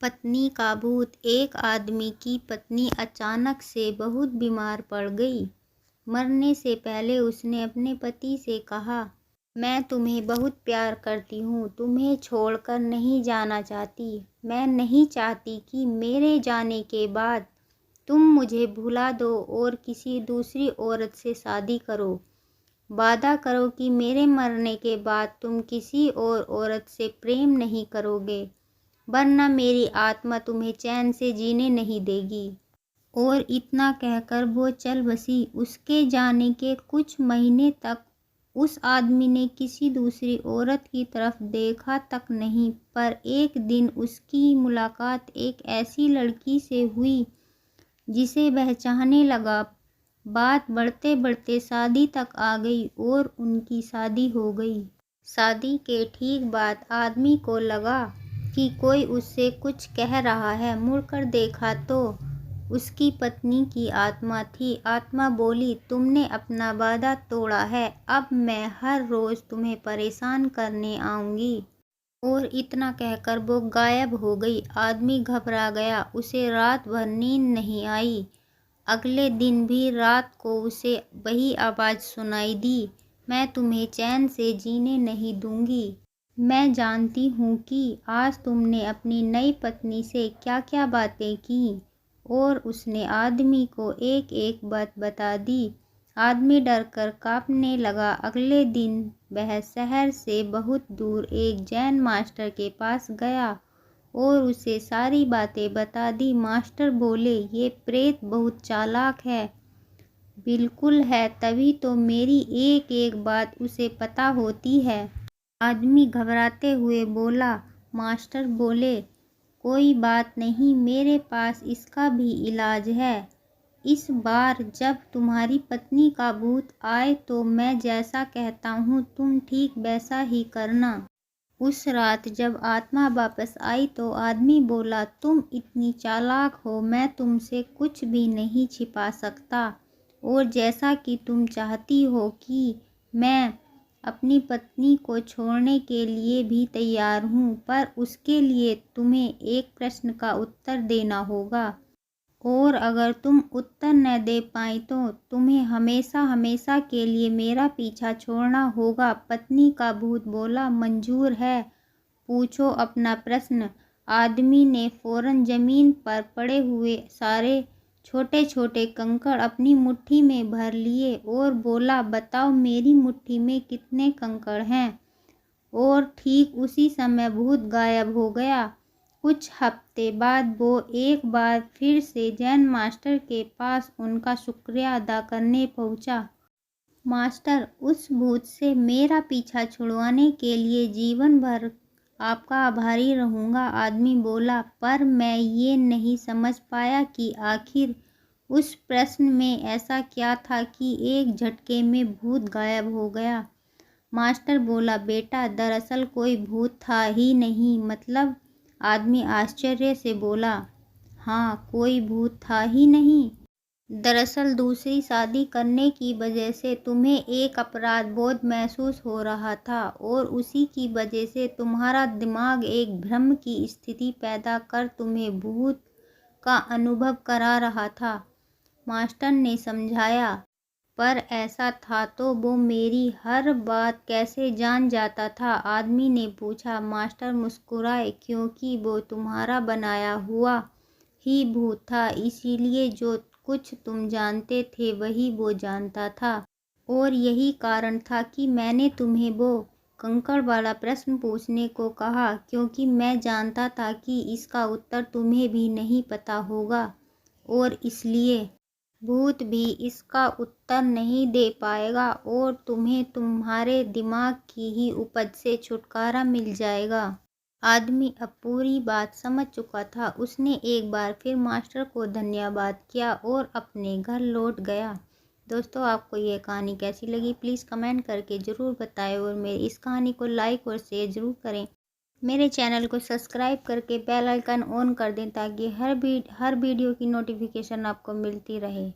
पत्नी का भूत। एक आदमी की पत्नी अचानक से बहुत बीमार पड़ गई। मरने से पहले उसने अपने पति से कहा, मैं तुम्हें बहुत प्यार करती हूँ, तुम्हें छोड़कर नहीं जाना चाहती। मैं नहीं चाहती कि मेरे जाने के बाद तुम मुझे भुला दो और किसी दूसरी औरत से शादी करो। वादा करो कि मेरे मरने के बाद तुम किसी और औरत से प्रेम नहीं करोगे, वरना मेरी आत्मा तुम्हें चैन से जीने नहीं देगी। और इतना कहकर वो चल बसी। उसके जाने के कुछ महीने तक उस आदमी ने किसी दूसरी औरत की तरफ देखा तक नहीं, पर एक दिन उसकी मुलाकात एक ऐसी लड़की से हुई जिसे वह चाहने लगा। बात बढ़ते बढ़ते शादी तक आ गई और उनकी शादी हो गई। शादी के ठीक बाद आदमी को लगा कि कोई उससे कुछ कह रहा है। मुड़कर देखा तो उसकी पत्नी की आत्मा थी। आत्मा बोली, तुमने अपना वादा तोड़ा है, अब मैं हर रोज़ तुम्हें परेशान करने आऊँगी। और इतना कहकर वो गायब हो गई। आदमी घबरा गया, उसे रात भर नींद नहीं आई। अगले दिन भी रात को उसे वही आवाज़ सुनाई दी, मैं तुम्हें चैन से जीने नहीं दूंगी। मैं जानती हूँ कि आज तुमने अपनी नई पत्नी से क्या क्या बातें की। और उसने आदमी को एक एक बात बता दी। आदमी डरकर कांपने लगा। अगले दिन वह शहर से बहुत दूर एक जैन मास्टर के पास गया और उसे सारी बातें बता दी। मास्टर बोले, ये प्रेत बहुत चालाक है। बिल्कुल है, तभी तो मेरी एक एक बात उसे पता होती है। आदमी घबराते हुए बोला। मास्टर बोले, कोई बात नहीं, मेरे पास इसका भी इलाज है। इस बार जब तुम्हारी पत्नी का भूत आए तो मैं जैसा कहता हूँ तुम ठीक वैसा ही करना। उस रात जब आत्मा वापस आई तो आदमी बोला, तुम इतनी चालाक हो, मैं तुमसे कुछ भी नहीं छिपा सकता। और जैसा कि तुम चाहती हो कि मैं अपनी पत्नी को छोड़ने के लिए भी तैयार हूँ, पर उसके लिए तुम्हें एक प्रश्न का उत्तर देना होगा। और अगर तुम उत्तर न दे पाई तो तुम्हें हमेशा हमेशा के लिए मेरा पीछा छोड़ना होगा। पत्नी का भूत बोला, मंजूर है, पूछो अपना प्रश्न। आदमी ने फौरन जमीन पर पड़े हुए सारे छोटे छोटे कंकड़ अपनी मुट्ठी में भर लिए और बोला, बताओ मेरी मुट्ठी में कितने कंकड़ हैं। और ठीक उसी समय भूत गायब हो गया। कुछ हफ्ते बाद वो एक बार फिर से जैन मास्टर के पास उनका शुक्रिया अदा करने पहुंचा। मास्टर, उस भूत से मेरा पीछा छुड़वाने के लिए जीवन भर आपका आभारी रहूँगा। आदमी बोला, पर मैं ये नहीं समझ पाया कि आखिर उस प्रश्न में ऐसा क्या था कि एक झटके में भूत गायब हो गया। मास्टर बोला, बेटा, दरअसल कोई भूत था ही नहीं। मतलब? आदमी आश्चर्य से बोला, हाँ, कोई भूत था ही नहीं। दरअसल दूसरी शादी करने की वजह से तुम्हें एक अपराध बोध महसूस हो रहा था और उसी की वजह से तुम्हारा दिमाग एक भ्रम की स्थिति पैदा कर तुम्हें भूत का अनुभव करा रहा था। मास्टर ने समझाया। पर ऐसा था तो वो मेरी हर बात कैसे जान जाता था? आदमी ने पूछा। मास्टर मुस्कुराए, क्योंकि वो तुम्हारा बनाया हुआ ही भूत था, इसीलिए जो कुछ तुम जानते थे वही वो जानता था। और यही कारण था कि मैंने तुम्हें वो कंकड़ वाला प्रश्न पूछने को कहा, क्योंकि मैं जानता था कि इसका उत्तर तुम्हें भी नहीं पता होगा और इसलिए भूत भी इसका उत्तर नहीं दे पाएगा और तुम्हें तुम्हारे दिमाग की ही उपज से छुटकारा मिल जाएगा। आदमी अब पूरी बात समझ चुका था। उसने एक बार फिर मास्टर को धन्यवाद किया और अपने घर लौट गया। दोस्तों, आपको ये कहानी कैसी लगी प्लीज़ कमेंट करके ज़रूर बताएं और मेरी इस कहानी को लाइक और शेयर ज़रूर करें। मेरे चैनल को सब्सक्राइब करके बेल आइकन ऑन कर दें ताकि हर वीडियो की नोटिफिकेशन आपको मिलती रहे।